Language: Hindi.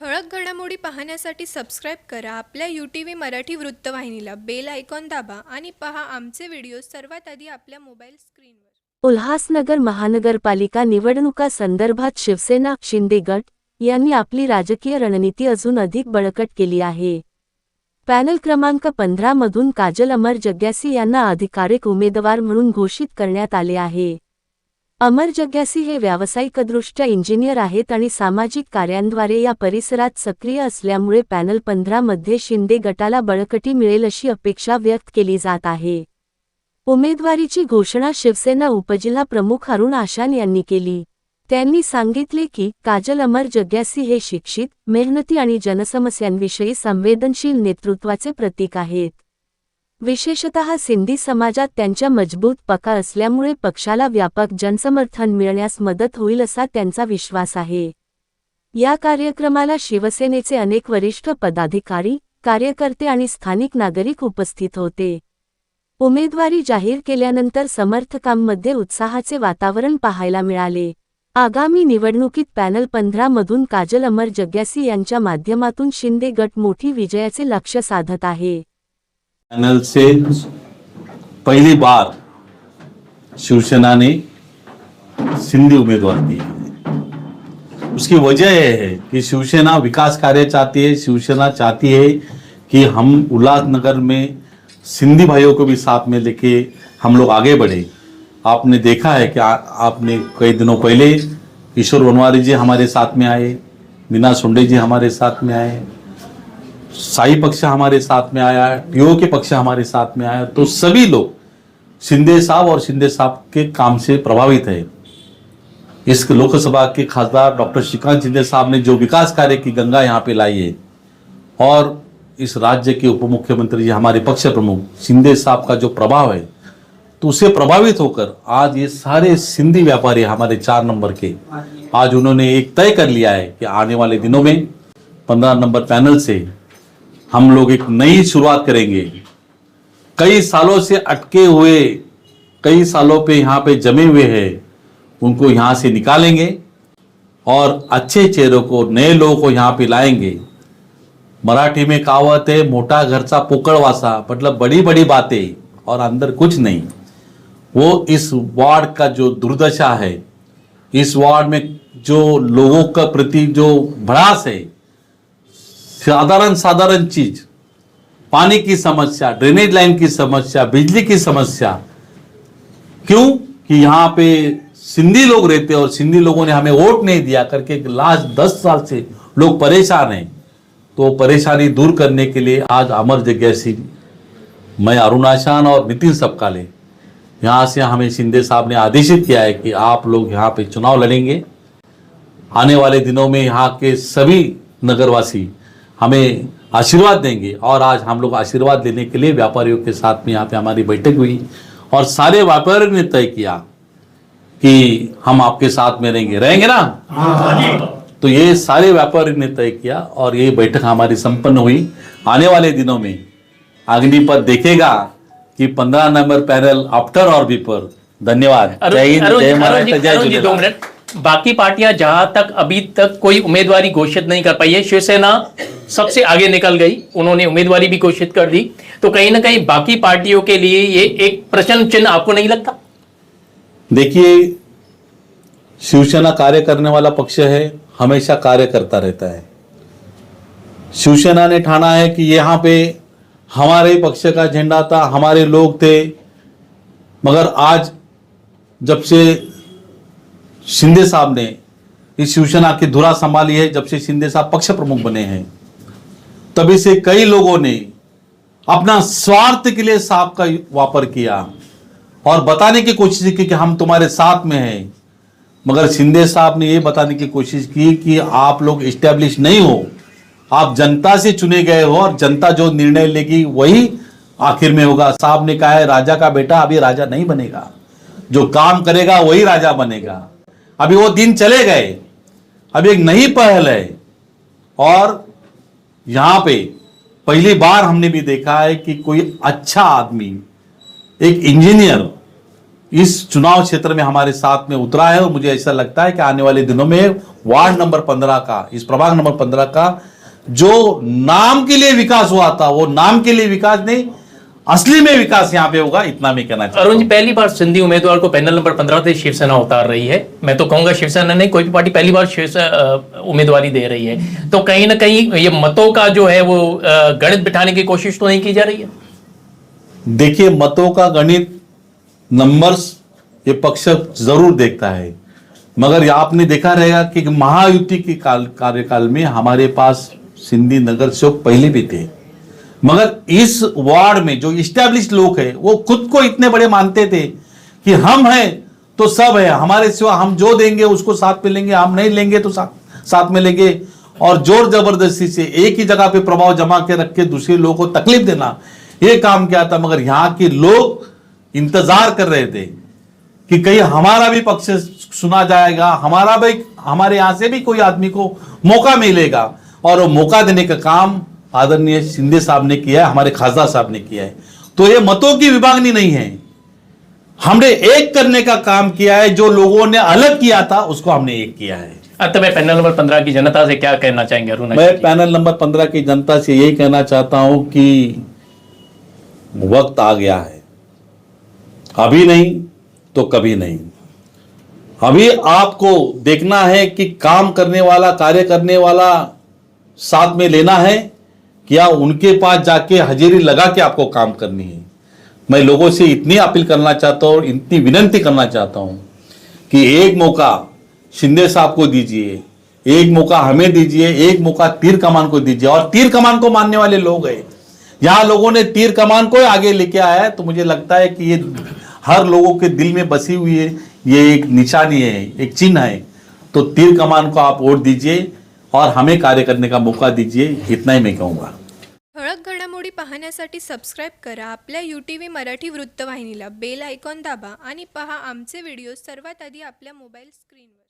ठळक घडामोडी पाहण्यासाठी सबस्क्राईब करा आपल्या UTV मराठी वृत्तवाहिनीला. बेल आयकॉन दाबा आणि पहा आमचे व्हिडिओ सर्वात आधी आपल्या मोबाईल स्क्रीनवर. उल्हासनगर महानगरपालिका निवडणुका संदर्भात शिवसेना शिंदे गट यांनी आपली राजकीय रणनीती अजून अधिक बळकट केली आहे. पॅनल क्रमांक 15 मधून काजल अमर जग्यासी यांना अधिकारिक उमेदवार म्हणून घोषित करण्यात आले आहे. अमर जग्यासी हे व्यावसायिकदृष्ट्या इंजिनियर आहेत आणि सामाजिक कार्यांद्वारे या परिसरात सक्रिय असल्यामुळे पॅनल 15 मध्ये शिंदे गटाला बळकटी मिळेल अशी अपेक्षा व्यक्त केली जात आहे. उमेदवारीची घोषणा शिवसेना उपजिल्हा प्रमुख अरुण आशान यांनी केली. त्यांनी सांगितले की काजल अमर जग्यासी हे शिक्षित, मेहनती आणि जनसमस्यांविषयी संवेदनशील नेतृत्वाचे प्रतीक आहेत. विशेषतः सिंधी समाजात त्यांच्या मजबूत पक्का असल्यामुळे पक्षाला व्यापक जनसमर्थन मिळण्यास मदत होईल असा त्यांचा विश्वास आहे. या कार्यक्रमाला शिवसेनेचे अनेक वरिष्ठ पदाधिकारी, कार्यकर्ते आणि स्थानिक नागरिक उपस्थित होते. उमेदवारी जाहीर केल्यानंतर समर्थकांमध्ये उत्साहाचे वातावरण पाहायला मिळाले. आगामी निवडणुकीत पॅनल 15 मधून काजल अमर जग्यासी यांच्या माध्यमातून शिंदे गट मोठी विजयाचे लक्ष्य साधत आहे. पैनल से पहली बार शिवसेना ने सिंधी उम्मीदवार दिए हैं. उसकी वजह यह है कि शिवसेना विकास कार्य चाहती है. शिवसेना चाहती है कि हम उल्लासनगर में सिंधी भाइयों को भी साथ में लेके हम लोग आगे बढ़े. आपने देखा है कि आपने कई दिनों पहले ईश्वर वनवारी जी हमारे साथ में आए, मीना सुंडे जी हमारे साथ में आए, साई पक्ष हमारे साथ में आया, टीओ के पक्ष हमारे साथ में आया. तो सभी लोग शिंदे साहब और शिंदे साहब के काम से प्रभावित है. इस लोकसभा के खासदार डॉक्टर श्रीकांत शिंदे साहब ने जो विकास कार्य की गंगा यहाँ पे लाई है और इस राज्य के उप मुख्यमंत्री जी हमारे पक्ष प्रमुख शिंदे साहब का जो प्रभाव है, तो उससे प्रभावित होकर आज ये सारे सिंधी व्यापारी हमारे 4 नंबर के आज उन्होंने एक तय कर लिया है कि आने वाले दिनों में 15 नंबर पैनल से हम लोग एक नई शुरुआत करेंगे. कई सालों से अटके हुए, कई सालों पे यहाँ पे जमे हुए हैं, उनको यहाँ से निकालेंगे और अच्छे चेहरों को, नए लोगों को यहाँ पे लाएंगे. मराठी में कहावत है, मोटा घरचा पोकळवासा, मतलब बड़ी बड़ी बातें और अंदर कुछ नहीं. वो इस वार्ड का जो दुर्दशा है, इस वार्ड में जो लोगों का प्रति जो भड़ास है, साधारण चीज, पानी की समस्या, ड्रेनेज लाइन की समस्या, बिजली की समस्या, क्यों कि यहाँ पे सिंधी लोग रहते हैं और सिंधी लोगों ने हमें वोट नहीं दिया करके लास्ट 10 साल से लोग परेशान हैं. तो परेशानी दूर करने के लिए आज अमर जग्यासी, मैं अरुण आशान और नितिन सपकाले, यहाँ से हमें शिंदे साहब ने आदेशित किया है कि आप लोग यहाँ पे चुनाव लड़ेंगे. आने वाले दिनों में यहाँ के सभी नगरवासी हमें आशीर्वाद देंगे और आज हम लोग आशीर्वाद लेने के लिए व्यापारियों के साथ में यहाँ पे हमारी बैठक हुई और सारे व्यापारियों ने तय किया कि हम आपके साथ में रहेंगे ना. तो ये सारे व्यापारियों ने तय किया और ये बैठक हमारी संपन्न हुई. आने वाले दिनों में अग्निपथ देखेगा कि 15 नंबर पैनल आफ्टर और बिफोर. धन्यवाद. जय हिंद, जय महाराष्ट्र, जय झूलेलाल. बाकी पार्टियां जहां तक अभी तक कोई उम्मीदवारी घोषित नहीं कर पाई है, शिवसेना सबसे आगे निकल गई, उन्होंने उम्मीदवारी भी घोषित कर दी. तो कहीं ना कहीं बाकी पार्टियों के लिए ये एक प्रश्न चिन्ह आपको नहीं लगता? देखिए, शिवसेना कार्य करने वाला पक्ष है, हमेशा कार्य करता रहता है. शिवसेना ने ठाना है कि यहाँ पे हमारे पक्ष का झंडा था, हमारे लोग थे. मगर आज जब से शिंदे साहब ने इस शिवसेना की धुरा संभाली है, जब से शिंदे साहब पक्ष प्रमुख बने हैं, तभी से कई लोगों ने अपना स्वार्थ के लिए साहब का वापर किया और बताने की कोशिश की कि हम तुम्हारे साथ में हैं. मगर शिंदे साहब ने यह बताने की कोशिश की कि आप लोग इस्टेब्लिश नहीं हो, आप जनता से चुने गए हो और जनता जो निर्णय लेगी वही आखिर में होगा. साहब ने कहा है, राजा का बेटा अभी राजा नहीं बनेगा, जो काम करेगा वही राजा बनेगा. अभी वो दिन चले गए, अभी एक नई पहल है. और यहां पे पहली बार हमने भी देखा है कि कोई अच्छा आदमी, एक इंजीनियर इस चुनाव क्षेत्र में हमारे साथ में उतरा है और मुझे ऐसा लगता है कि आने वाले दिनों में वार्ड नंबर 15 का, इस प्रभाग नंबर 15 का जो नाम के लिए विकास हुआ था, वो नाम के लिए विकास नहीं, असली में विकास यहाँ पे होगा, इतना मैं कहना चाहता अरुण जी, हूं। पहली बार सिंधी उम्मीदवार को पैनल नंबर 15 से शिवसेना उतार रही है। मैं तो कहूंगा शिवसेना नहीं, कोई भी पार्टी पहली बार शिवसेना उम्मीदवारी दे रही है, तो कहीं ना कहीं ये मतों का जो है वो गणित बिठाने की कोशिश तो नहीं की जा रही है। देखिए, मतों का गणित, नंबर्स, ये पक्ष जरूर देखता है, मगर आपने देखा रहेगा कि महायुति के कार्यकाल में हमारे पास सिंधी नगर सेवक पहले भी थे, मगर इस वार्ड में जो इस्टेब्लिश लोग हैं वो खुद को इतने बड़े मानते थे कि हम हैं तो सब है, हमारे सिवा हम जो देंगे उसको साथ में लेंगे, हम नहीं लेंगे तो साथ में लेंगे, और जोर जबरदस्ती से एक ही जगह पे प्रभाव जमा के रख के दूसरे लोगों को तकलीफ देना, ये काम किया था। मगर यहाँ के लोग इंतजार कर रहे थे कि कहीं हमारा भी पक्ष सुना जाएगा, हमारे यहां से भी कोई आदमी को मौका मिलेगा, और वो मौका देने का काम आदरणीय शिंदे साहब ने किया है, हमारे खासदार साहब ने किया है। तो ये मतों की विभागनी नहीं है, हमने एक करने का काम किया है, जो लोगों ने अलग किया था उसको हमने एक किया है। अंत में पैनल नंबर 15 की जनता से क्या कहना चाहेंगे अरुण? मैं पैनल नंबर 15 की जनता से यही कहना चाहता हूं कि वक्त आ गया है, अभी नहीं तो कभी नहीं। अभी आपको देखना है कि काम करने वाला, कार्य करने वाला साथ में लेना है, क्या उनके पास जाके हाजिरी लगा के आपको काम करनी है। मैं लोगों से इतनी अपील करना चाहता हूं और इतनी विनती करना चाहता हूं कि एक मौका शिंदे साहब को दीजिए, एक मौका हमें दीजिए, एक मौका तीर कमान को दीजिए। और तीर कमान को मानने वाले लोग हैं, यहाँ लोगों ने तीर कमान को आगे लेके आया है, तो मुझे लगता है कि ये हर लोगों के दिल में बसी हुई है, ये एक निशानी है, एक चिन्ह है। तो तीर कमान को आप वोट दीजिए और हमें कार्य करने का मौका दीजिए, इतना ही मैं कहूँगा। ठळक घडामोडी पाहण्यासाठी सबस्क्राईब करा आपल्या UTV मराठी वृत्तवाहिनीला, बेल आयकॉन दाबा आणि पहा आमचे व्हिडिओ सर्वात आधी आपल्या मोबाईल स्क्रीनवर।